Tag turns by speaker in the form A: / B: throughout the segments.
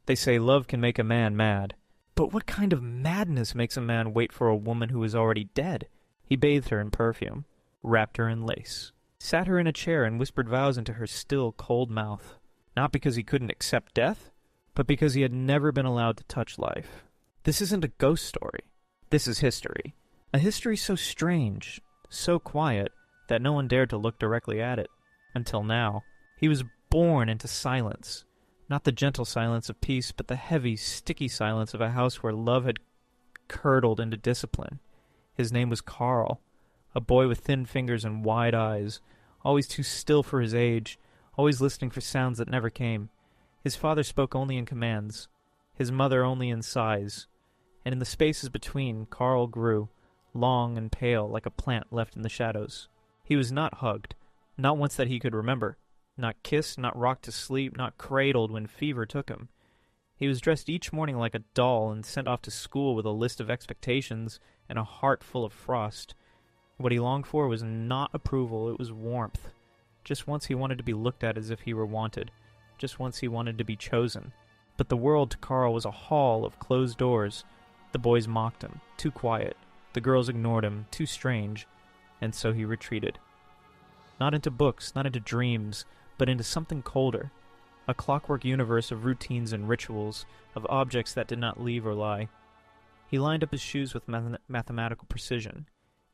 A: They say love can make a man mad. But what kind of madness makes a man wait for a woman who is already dead? He bathed her in perfume, wrapped her in lace, sat her in a chair and whispered vows into her still, cold mouth. Not because he couldn't accept death, but because he had never been allowed to touch life. This isn't a ghost story. This is history. A history so strange, so quiet, that no one dared to look directly at it. Until now. He was born into silence. Not the gentle silence of peace, but the heavy, sticky silence of a house where love had curdled into discipline. His name was Carl, a boy with thin fingers and wide eyes, always too still for his age, always listening for sounds that never came. His father spoke only in commands, his mother only in sighs, and in the spaces between, Carl grew, long and pale like a plant left in the shadows. He was not hugged, not once that he could remember. Not kissed, not rocked to sleep, not cradled when fever took him. He was dressed each morning like a doll and sent off to school with a list of expectations and a heart full of frost. What he longed for was not approval, it was warmth. Just once he wanted to be looked at as if he were wanted. Just once he wanted to be chosen. But the world to Carl was a hall of closed doors. The boys mocked him, too quiet. The girls ignored him, too strange. And so he retreated. Not into books, not into dreams, but into something colder, a clockwork universe of routines and rituals, of objects that did not leave or lie. He lined up his shoes with mathematical precision.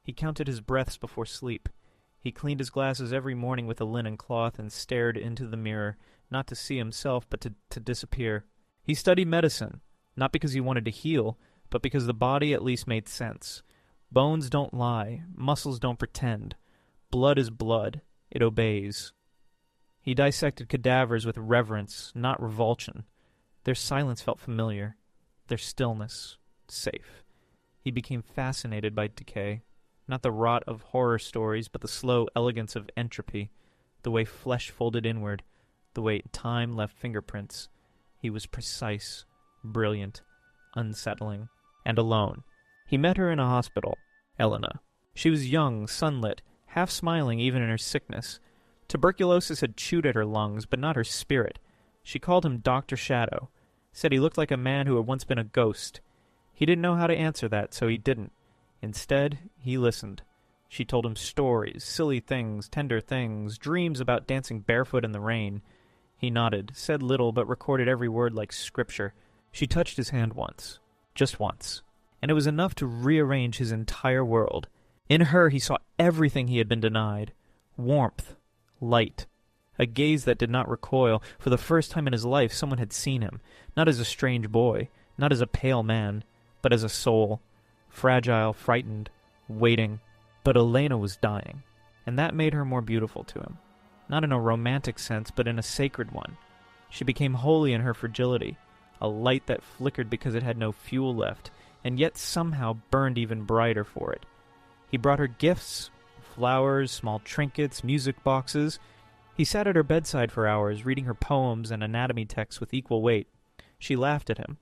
A: He counted his breaths before sleep. He cleaned his glasses every morning with a linen cloth and stared into the mirror, not to see himself, but to disappear. He studied medicine, not because he wanted to heal, but because the body at least made sense. Bones don't lie, muscles don't pretend. Blood is blood, it obeys. He dissected cadavers with reverence, not revulsion. Their silence felt familiar, their stillness, safe. He became fascinated by decay, not the rot of horror stories, but the slow elegance of entropy, the way flesh folded inward, the way time left fingerprints. He was precise, brilliant, unsettling, and alone. He met her in a hospital, Elena. She was young, sunlit, half smiling even in her sickness. Tuberculosis had chewed at her lungs, but not her spirit. She called him Dr. Shadow, said he looked like a man who had once been a ghost. He didn't know how to answer that, so he didn't. Instead, he listened. She told him stories, silly things, tender things, dreams about dancing barefoot in the rain. He nodded, said little, but recorded every word like scripture. She touched his hand once, just once, and it was enough to rearrange his entire world. In her he saw everything he had been denied. Warmth. Light. A gaze that did not recoil. For the first time in his life someone had seen him, not as a strange boy, not as a pale man, but as a soul. Fragile, frightened, waiting. But Elena was dying, and that made her more beautiful to him. Not in a romantic sense, but in a sacred one. She became holy in her fragility, a light that flickered because it had no fuel left, and yet somehow burned even brighter for it. He brought her gifts, flowers, small trinkets, music boxes. He sat at her bedside for hours, reading her poems and anatomy texts with equal weight. She laughed at him,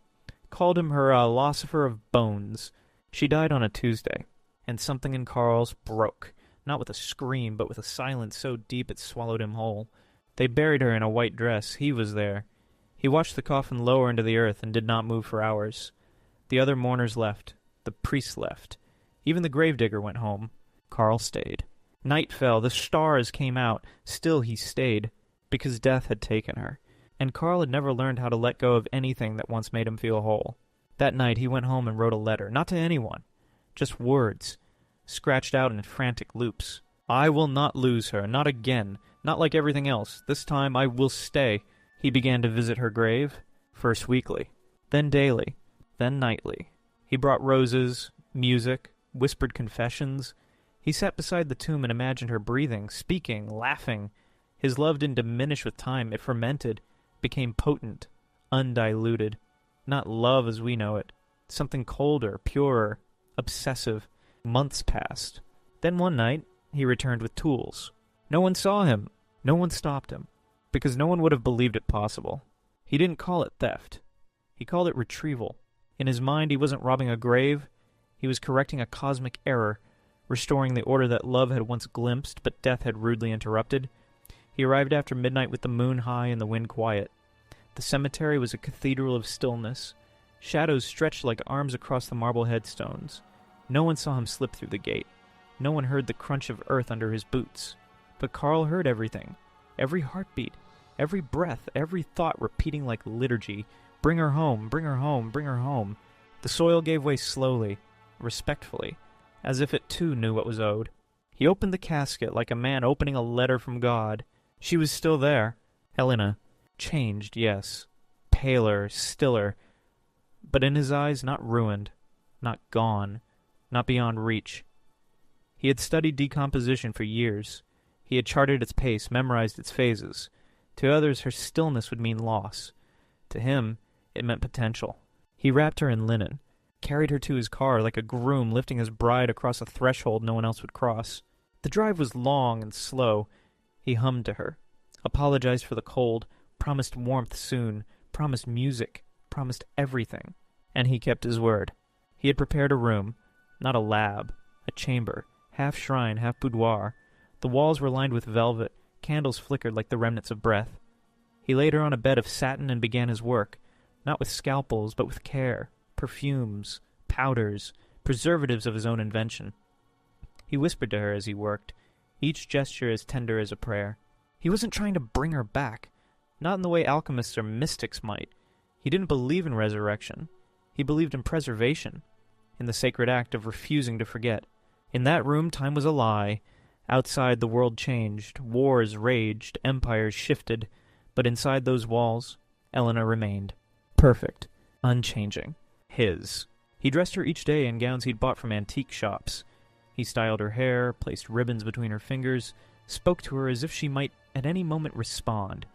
A: called him her philosopher of bones. She died on a Tuesday, and something in Carl's broke, not with a scream, but with a silence so deep it swallowed him whole. They buried her in a white dress. He was there. He watched the coffin lower into the earth and did not move for hours. The other mourners left. The priests left. Even the gravedigger went home. Carl stayed. Night fell, the stars came out. Still he stayed, because death had taken her. And Carl had never learned how to let go of anything that once made him feel whole. That night he went home and wrote a letter, not to anyone. Just words, scratched out in frantic loops. I will not lose her, not again, not like everything else. This time I will stay. He began to visit her grave, first weekly, then daily, then nightly. He brought roses, music, whispered confessions. He sat beside the tomb and imagined her breathing, speaking, laughing. His love didn't diminish with time. It fermented, became potent, undiluted. Not love as we know it. Something colder, purer, obsessive. Months passed. Then one night, he returned with tools. No one saw him. No one stopped him. Because no one would have believed it possible. He didn't call it theft. He called it retrieval. In his mind, he wasn't robbing a grave. He was correcting a cosmic error, restoring the order that love had once glimpsed, but death had rudely interrupted. He arrived after midnight with the moon high and the wind quiet. The cemetery was a cathedral of stillness. Shadows stretched like arms across the marble headstones. No one saw him slip through the gate. No one heard the crunch of earth under his boots. But Carl heard everything. Every heartbeat, every breath, every thought repeating like liturgy. Bring her home, bring her home, bring her home. The soil gave way slowly, respectfully, as if it too knew what was owed. He opened the casket like a man opening a letter from God. She was still there. Helena. Changed, yes. Paler, stiller. But in his eyes, not ruined, not gone, not beyond reach. He had studied decomposition for years. He had charted its pace, memorized its phases. To others, her stillness would mean loss. To him, it meant potential. He wrapped her in linen, carried her to his car like a groom lifting his bride across a threshold no one else would cross. The drive was long and slow. He hummed to her, apologized for the cold, promised warmth soon, promised music, promised everything. And he kept his word. He had prepared a room, not a lab, a chamber, half shrine, half boudoir. The walls were lined with velvet, candles flickered like the remnants of breath. He laid her on a bed of satin and began his work, not with scalpels, but with care, perfumes, powders, preservatives of his own invention. He whispered to her as he worked, each gesture as tender as a prayer. He wasn't trying to bring her back, not in the way alchemists or mystics might. He didn't believe in resurrection. He believed in preservation, in the sacred act of refusing to forget. In that room, time was a lie. Outside, the world changed, wars raged, empires shifted, but inside those walls, Elena remained. Perfect, unchanging, his. He dressed her each day in gowns he'd bought from antique shops. He styled her hair, placed ribbons between her fingers, spoke to her as if she might at any moment respond.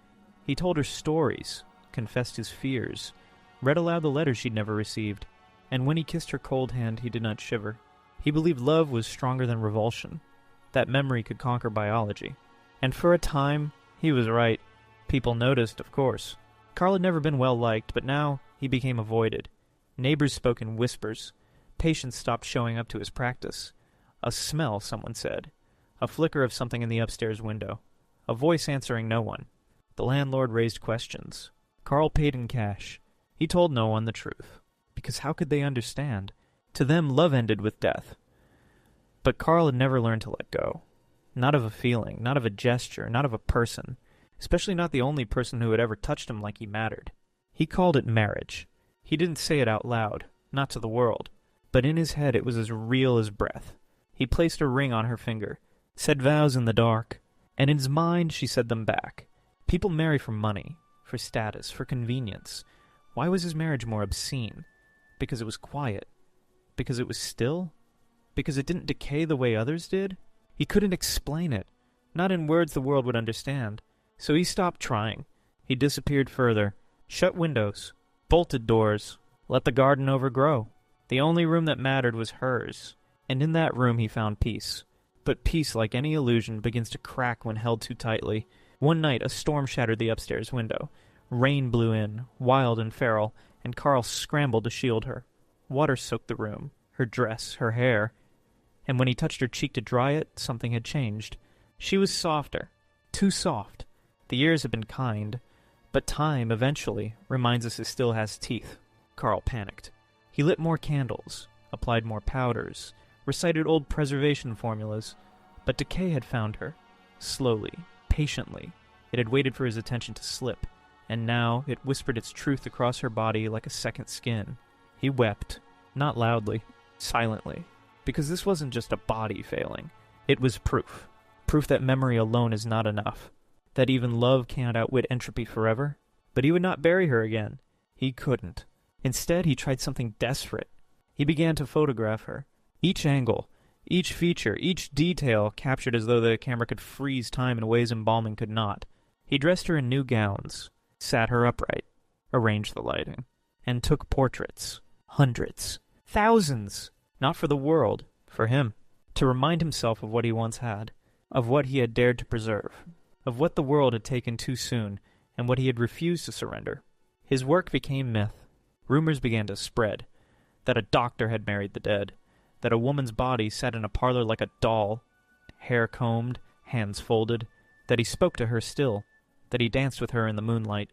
A: He told her stories, confessed his fears, read aloud the letters she'd never received, and when he kissed her cold hand, he did not shiver. He believed love was stronger than revulsion, that memory could conquer biology. And for a time, he was right. People noticed, of course. Carl had never been well liked, but now he became avoided. Neighbors spoke in whispers. Patients stopped showing up to his practice. A smell, someone said. A flicker of something in the upstairs window. A voice answering no one. The landlord raised questions. Carl paid in cash. He told no one the truth. Because how could they understand? To them, love ended with death. But Carl had never learned to let go. Not of a feeling, not of a gesture, not of a person. Especially not the only person who had ever touched him like he mattered. He called it marriage. He didn't say it out loud, not to the world. But in his head it was as real as breath. He placed a ring on her finger, said vows in the dark, and in his mind she said them back. People marry for money, for status, for convenience. Why was his marriage more obscene? Because it was quiet? Because it was still? Because it didn't decay the way others did? He couldn't explain it, not in words the world would understand. So he stopped trying. He disappeared further, shut windows, bolted doors, let the garden overgrow. The only room that mattered was hers, and in that room he found peace. But peace, like any illusion, begins to crack when held too tightly. One night a storm shattered the upstairs window. Rain blew in, wild and feral, and Carl scrambled to shield her. Water soaked the room, her dress, her hair, and when he touched her cheek to dry it, something had changed. She was softer, too soft. The years had been kind, but time, eventually, reminds us it still has teeth. Carl panicked. He lit more candles, applied more powders, recited old preservation formulas, but decay had found her. Slowly, patiently, it had waited for his attention to slip, and now it whispered its truth across her body like a second skin. He wept, not loudly, silently, because this wasn't just a body failing. It was proof. Proof that memory alone is not enough. That even love can't outwit entropy forever. But he would not bury her again. He couldn't. Instead, he tried something desperate. He began to photograph her. Each angle, each feature, each detail captured as though the camera could freeze time in ways embalming could not. He dressed her in new gowns, sat her upright, arranged the lighting, and took portraits. Hundreds. Thousands. Not for the world, for him. To remind himself of what he once had, of what he had dared to preserve, of what the world had taken too soon, and what he had refused to surrender. His work became myth. Rumors began to spread, that a doctor had married the dead, that a woman's body sat in a parlor like a doll, hair combed, hands folded, that he spoke to her still, that he danced with her in the moonlight,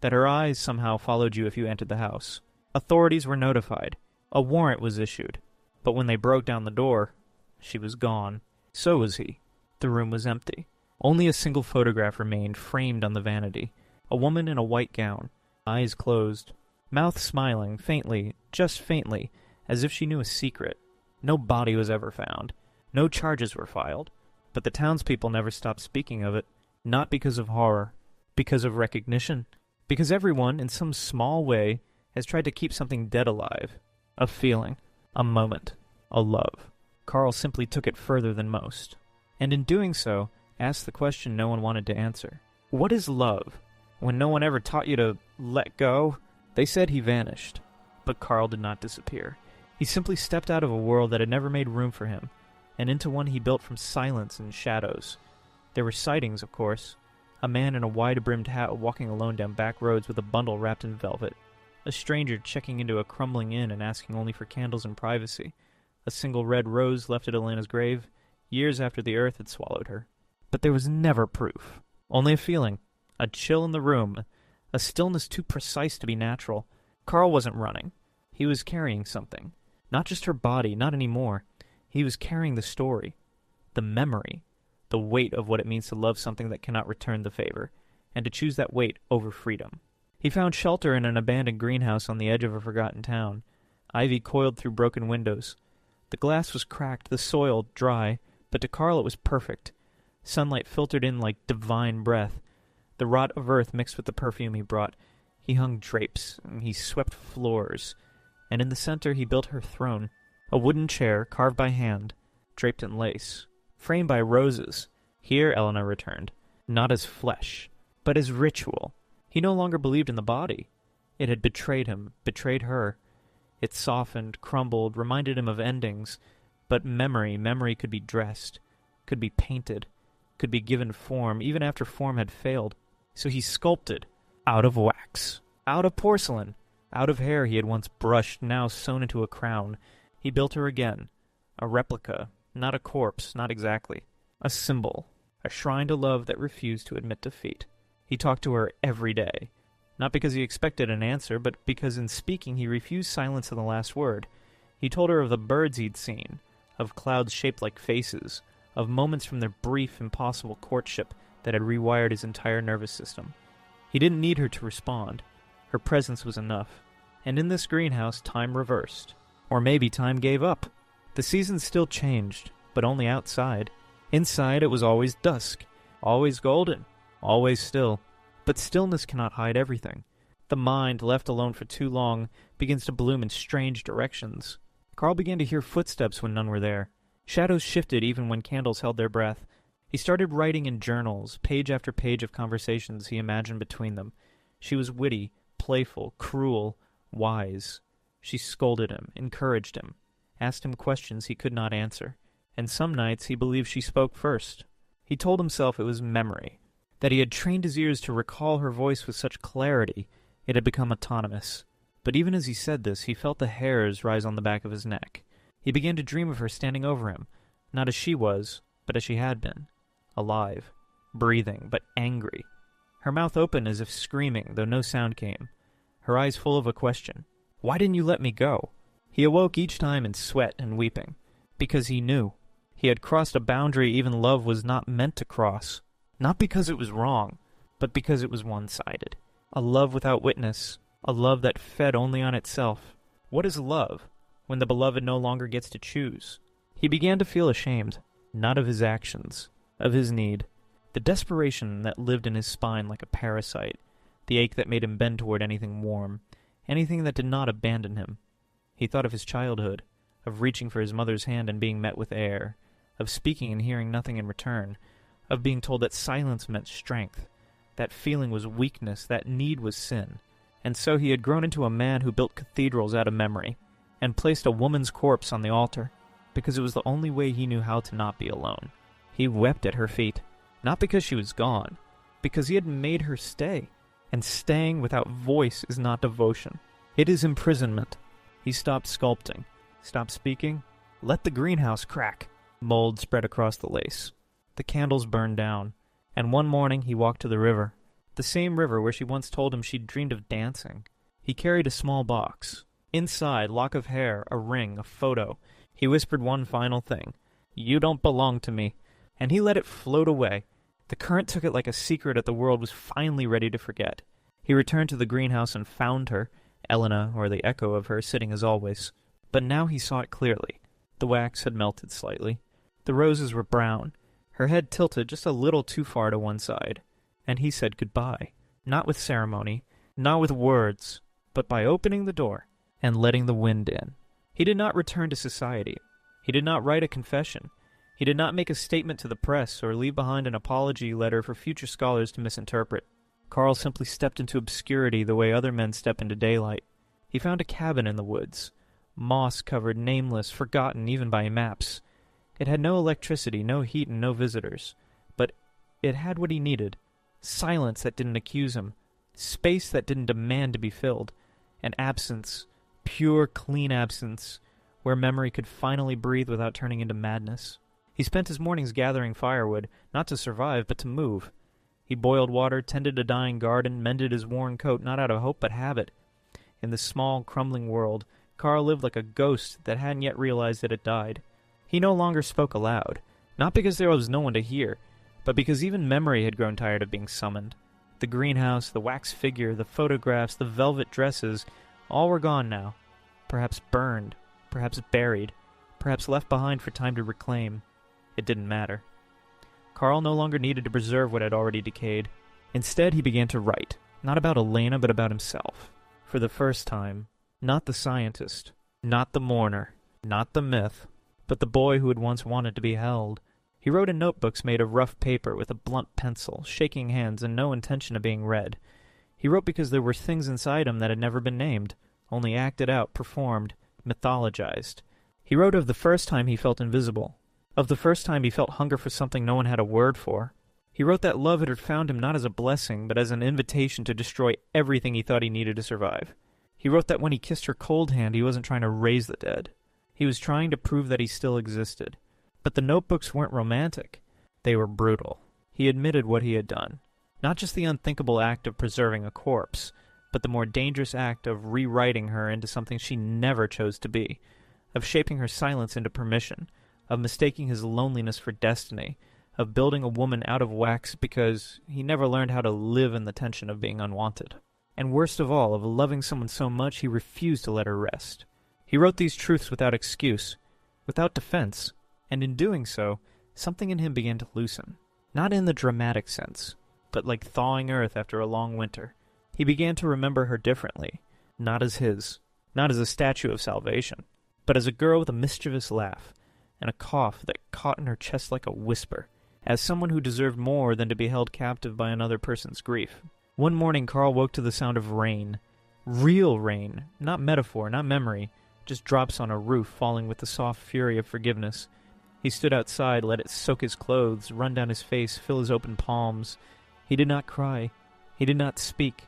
A: that her eyes somehow followed you if you entered the house. Authorities were notified. A warrant was issued. But when they broke down the door, she was gone. So was he. The room was empty. Only a single photograph remained framed on the vanity. A woman in a white gown, eyes closed, mouth smiling, faintly, just faintly, as if she knew a secret. No body was ever found. No charges were filed. But the townspeople never stopped speaking of it, not because of horror, because of recognition. Because everyone, in some small way, has tried to keep something dead alive. A feeling, a moment, a love. Carl simply took it further than most. And in doing so, asked the question no one wanted to answer. What is love? When no one ever taught you to let go? They said he vanished. But Carl did not disappear. He simply stepped out of a world that had never made room for him, and into one he built from silence and shadows. There were sightings, of course. A man in a wide-brimmed hat walking alone down back roads with a bundle wrapped in velvet. A stranger checking into a crumbling inn and asking only for candles and privacy. A single red rose left at Elena's grave, years after the earth had swallowed her. But there was never proof. Only a feeling. A chill in the room. A stillness too precise to be natural. Carl wasn't running. He was carrying something. Not just her body, not anymore. He was carrying the story. The memory. The weight of what it means to love something that cannot return the favor, and to choose that weight over freedom. He found shelter in an abandoned greenhouse on the edge of a forgotten town. Ivy coiled through broken windows. The glass was cracked, the soil dry, but to Carl it was perfect. Sunlight filtered in like divine breath. The rot of earth mixed with the perfume he brought. He hung drapes, and he swept floors, and in the center he built her throne, a wooden chair carved by hand, draped in lace, framed by roses. Here Elena returned, not as flesh, but as ritual. He no longer believed in the body. It had betrayed him, betrayed her. It softened, crumbled, reminded him of endings. But memory could be dressed, could be painted, could be given form, even after form had failed. So he sculpted, out of wax, out of porcelain, out of hair he had once brushed, now sewn into a crown. He built her again, a replica, not a corpse, not exactly. A symbol, a shrine to love that refused to admit defeat. He talked to her every day, not because he expected an answer, but because in speaking he refused silence in the last word. He told her of the birds he'd seen, of clouds shaped like faces, of moments from their brief, impossible courtship that had rewired his entire nervous system. He didn't need her to respond. Her presence was enough. And in this greenhouse, time reversed. Or maybe time gave up. The seasons still changed, but only outside. Inside it was always dusk, always golden, always still. But stillness cannot hide everything. The mind, left alone for too long, begins to bloom in strange directions. Carl began to hear footsteps when none were there. Shadows shifted even when candles held their breath. He started writing in journals, page after page of conversations he imagined between them. She was witty, playful, cruel, wise. She scolded him, encouraged him, asked him questions he could not answer. And some nights he believed she spoke first. He told himself it was memory, that he had trained his ears to recall her voice with such clarity it had become autonomous. But even as he said this, he felt the hairs rise on the back of his neck. He began to dream of her standing over him, not as she was, but as she had been. Alive, breathing, but angry. Her mouth open as if screaming, though no sound came. Her eyes full of a question. Why didn't you let me go? He awoke each time in sweat and weeping. Because he knew. He had crossed a boundary even love was not meant to cross. Not because it was wrong, but because it was one-sided. A love without witness. A love that fed only on itself. What is love, when the beloved no longer gets to choose? He began to feel ashamed, not of his actions, of his need. The desperation that lived in his spine like a parasite. The ache that made him bend toward anything warm. Anything that did not abandon him. He thought of his childhood, of reaching for his mother's hand and being met with air, of speaking and hearing nothing in return, of being told that silence meant strength. That feeling was weakness, that need was sin. And so he had grown into a man who built cathedrals out of memory, and placed a woman's corpse on the altar, because it was the only way he knew how to not be alone. He wept at her feet, not because she was gone, because he had made her stay. And staying without voice is not devotion. It is imprisonment. He stopped sculpting, stopped speaking, let the greenhouse crack. Mold spread across the lace. The candles burned down, and one morning he walked to the river. The same river where she once told him she'd dreamed of dancing. He carried a small box. Inside, lock of hair, a ring, a photo. He whispered one final thing. "You don't belong to me." And he let it float away. The current took it like a secret that the world was finally ready to forget. He returned to the greenhouse and found her, Elena, or the echo of her, sitting as always. But now he saw it clearly. The wax had melted slightly. The roses were brown. Her head tilted just a little too far to one side. And he said goodbye. Not with ceremony, not with words, but by opening the door and letting the wind in. He did not return to society. He did not write a confession. He did not make a statement to the press or leave behind an apology letter for future scholars to misinterpret. Carl simply stepped into obscurity the way other men step into daylight. He found a cabin in the woods, moss-covered, nameless, forgotten even by maps. It had no electricity, no heat, and no visitors. But it had what he needed. Silence that didn't accuse him. Space that didn't demand to be filled. And absence. Pure, clean absence, where memory could finally breathe without turning into madness. He spent his mornings gathering firewood, not to survive, but to move. He boiled water, tended a dying garden, mended his worn coat, not out of hope, but habit. In this small, crumbling world, Carl lived like a ghost that hadn't yet realized that it died. He no longer spoke aloud, not because there was no one to hear, but because even memory had grown tired of being summoned. The greenhouse, the wax figure, the photographs, the velvet dresses, all were gone now. Perhaps burned, perhaps buried, perhaps left behind for time to reclaim. It didn't matter. Carl no longer needed to preserve what had already decayed. Instead, he began to write, not about Elena, but about himself. For the first time, not the scientist, not the mourner, not the myth, but the boy who had once wanted to be held. He wrote in notebooks made of rough paper with a blunt pencil, shaking hands and no intention of being read. He wrote because there were things inside him that had never been named, only acted out, performed, mythologized. He wrote of the first time he felt invisible, of the first time he felt hunger for something no one had a word for. He wrote that love had found him not as a blessing, but as an invitation to destroy everything he thought he needed to survive. He wrote that when he kissed her cold hand, he wasn't trying to raise the dead. He was trying to prove that he still existed. But the notebooks weren't romantic. They were brutal. He admitted what he had done. Not just the unthinkable act of preserving a corpse, but the more dangerous act of rewriting her into something she never chose to be, of shaping her silence into permission, of mistaking his loneliness for destiny, of building a woman out of wax because he never learned how to live in the tension of being unwanted. And worst of all, of loving someone so much he refused to let her rest. He wrote these truths without excuse, without defense, and in doing so, something in him began to loosen. Not in the dramatic sense, but like thawing earth after a long winter. He began to remember her differently, not as his, not as a statue of salvation, but as a girl with a mischievous laugh, and a cough that caught in her chest like a whisper, as someone who deserved more than to be held captive by another person's grief. One morning Carl woke to the sound of rain. Real rain, not metaphor, not memory, just drops on a roof falling with the soft fury of forgiveness. He stood outside, let it soak his clothes, run down his face, fill his open palms. He did not cry. He did not speak.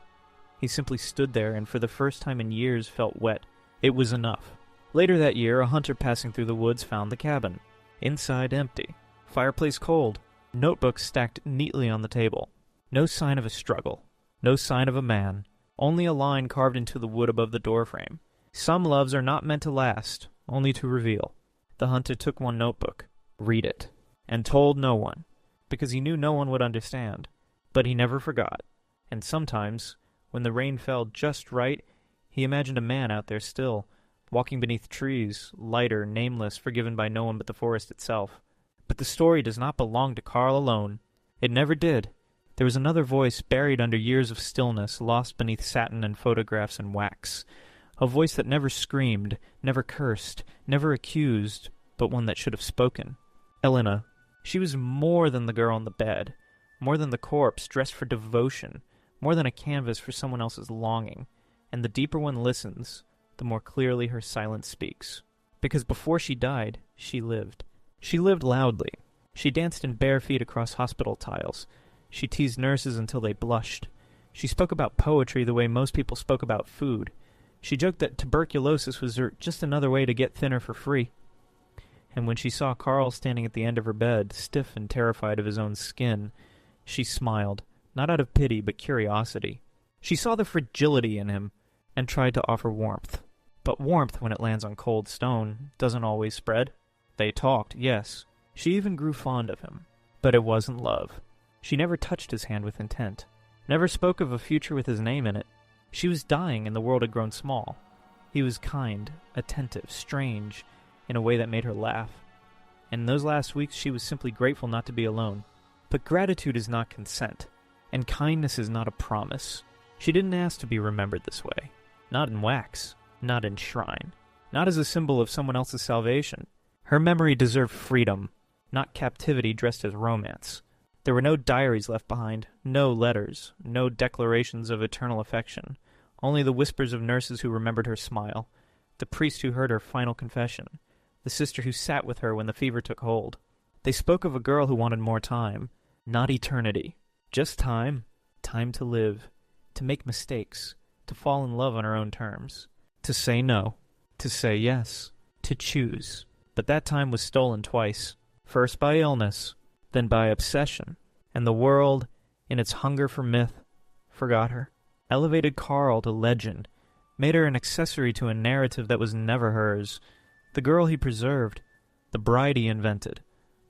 A: He simply stood there and for the first time in years felt wet. It was enough. Later that year, a hunter passing through the woods found the cabin. Inside empty. Fireplace cold. Notebooks stacked neatly on the table. No sign of a struggle. No sign of a man. Only a line carved into the wood above the doorframe. Some loves are not meant to last, only to reveal. The hunter took one notebook, read it, and told no one, because he knew no one would understand. But he never forgot, and sometimes, when the rain fell just right, he imagined a man out there still, walking beneath trees, lighter, nameless, forgiven by no one but the forest itself. But the story does not belong to Carl alone. It never did. There was another voice buried under years of stillness, lost beneath satin and photographs and wax. A voice that never screamed, never cursed, never accused, but one that should have spoken. Elena. She was more than the girl in the bed, more than the corpse dressed for devotion, more than a canvas for someone else's longing. And the deeper one listens, the more clearly her silence speaks. Because before she died, she lived. She lived loudly. She danced in bare feet across hospital tiles. She teased nurses until they blushed. She spoke about poetry the way most people spoke about food. She joked that tuberculosis was just another way to get thinner for free. And when she saw Carl standing at the end of her bed, stiff and terrified of his own skin, she smiled, not out of pity but curiosity. She saw the fragility in him and tried to offer warmth. But warmth, when it lands on cold stone, doesn't always spread. They talked, yes. She even grew fond of him. But it wasn't love. She never touched his hand with intent, never spoke of a future with his name in it. She was dying and the world had grown small. He was kind, attentive, strange, in a way that made her laugh. And in those last weeks she was simply grateful not to be alone. But gratitude is not consent, and kindness is not a promise. She didn't ask to be remembered this way. Not in wax, not in shrine, not as a symbol of someone else's salvation. Her memory deserved freedom, not captivity dressed as romance. There were no diaries left behind, no letters, no declarations of eternal affection, only the whispers of nurses who remembered her smile, the priest who heard her final confession, the sister who sat with her when the fever took hold. They spoke of a girl who wanted more time, not eternity, just time, time to live, to make mistakes, to fall in love on her own terms, to say no, to say yes, to choose. But that time was stolen twice, first by illness, then by obsession, and the world, in its hunger for myth, forgot her, elevated Carl to legend, made her an accessory to a narrative that was never hers, the girl he preserved, the bride he invented,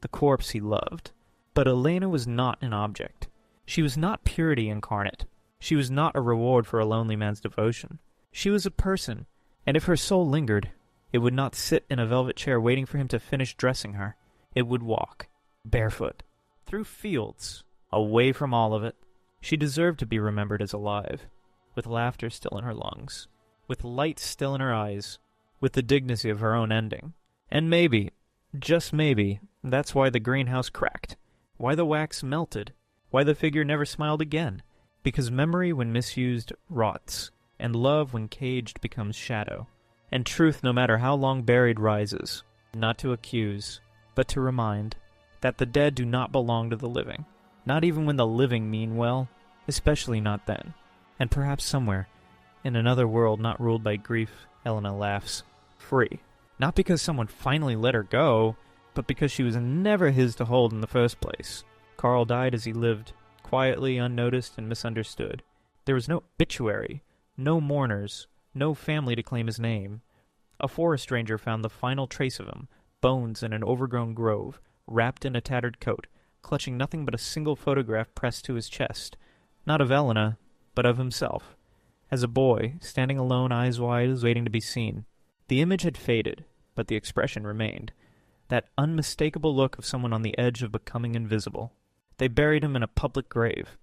A: the corpse he loved. But Elena was not an object. She was not purity incarnate. She was not a reward for a lonely man's devotion. She was a person, and if her soul lingered, it would not sit in a velvet chair waiting for him to finish dressing her. It would walk, barefoot, through fields, away from all of it. She deserved to be remembered as alive, with laughter still in her lungs, with light still in her eyes, with the dignity of her own ending. And maybe, just maybe, that's why the greenhouse cracked, why the wax melted, why the figure never smiled again. Because memory, when misused, rots, and love, when caged, becomes shadow. And truth, no matter how long buried, rises, not to accuse, but to remind that the dead do not belong to the living, not even when the living mean well, especially not then. And perhaps somewhere, in another world not ruled by grief, Elena laughs, free. Not because someone finally let her go, but because she was never his to hold in the first place. Carl died as he lived, quietly, unnoticed, and misunderstood. There was no obituary, no mourners, no family to claim his name. A forest ranger found the final trace of him, bones in an overgrown grove, wrapped in a tattered coat, clutching nothing but a single photograph pressed to his chest, not of Elena, but of himself. As a boy, standing alone, eyes wide, waiting to be seen. The image had faded, but the expression remained, that unmistakable look of someone on the edge of becoming invisible. They buried him in a public grave,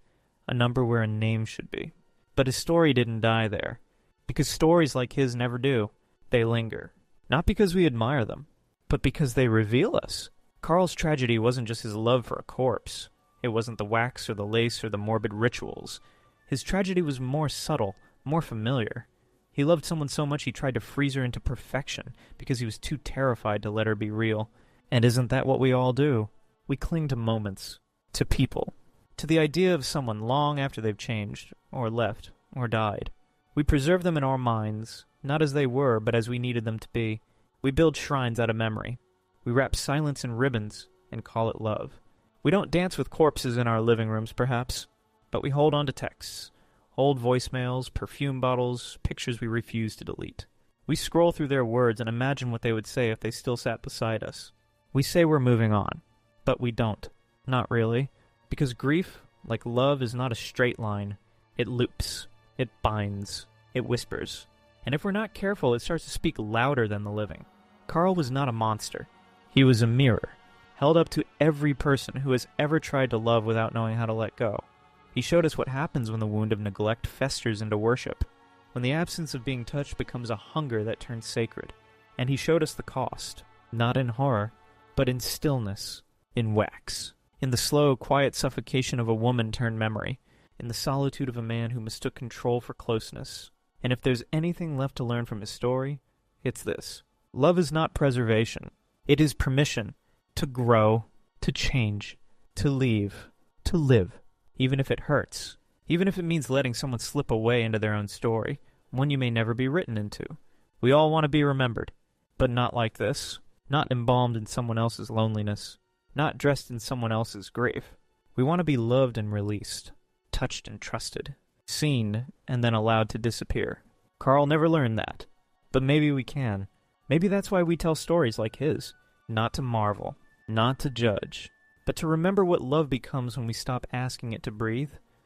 A: a number where a name should be. But his story didn't die there, because stories like his never do. They linger, not because we admire them, but because they reveal us. Carl's tragedy wasn't just his love for a corpse. It wasn't the wax or the lace or the morbid rituals. His tragedy was more subtle, more familiar. He loved someone so much he tried to freeze her into perfection because he was too terrified to let her be real. And isn't that what we all do? We cling to moments, to people, to the idea of someone long after they've changed, or left, or died. We preserve them in our minds, not as they were, but as we needed them to be. We build shrines out of memory. We wrap silence in ribbons and call it love. We don't dance with corpses in our living rooms, perhaps, but we hold on to texts, old voicemails, perfume bottles, pictures we refuse to delete. We scroll through their words and imagine what they would say if they still sat beside us. We say we're moving on, but we don't. Not really. Because grief, like love, is not a straight line. It loops. It binds. It whispers. And if we're not careful, it starts to speak louder than the living. Carl was not a monster. He was a mirror, held up to every person who has ever tried to love without knowing how to let go. He showed us what happens when the wound of neglect festers into worship, when the absence of being touched becomes a hunger that turns sacred. And he showed us the cost, not in horror, but in stillness, in wax, in the slow, quiet suffocation of a woman-turned memory, in the solitude of a man who mistook control for closeness. And if there's anything left to learn from his story, it's this. Love is not preservation. It is permission to grow, to change, to leave, to live, even if it hurts, even if it means letting someone slip away into their own story, one you may never be written into. We all want to be remembered, but not like this, not embalmed in someone else's loneliness, not dressed in someone else's grief. We want to be loved and released, touched and trusted. Seen, and then allowed to disappear. Carl never learned that. But maybe we can. Maybe that's why we tell stories like his. Not to marvel. Not to judge. But to remember what love becomes when we stop asking it to breathe.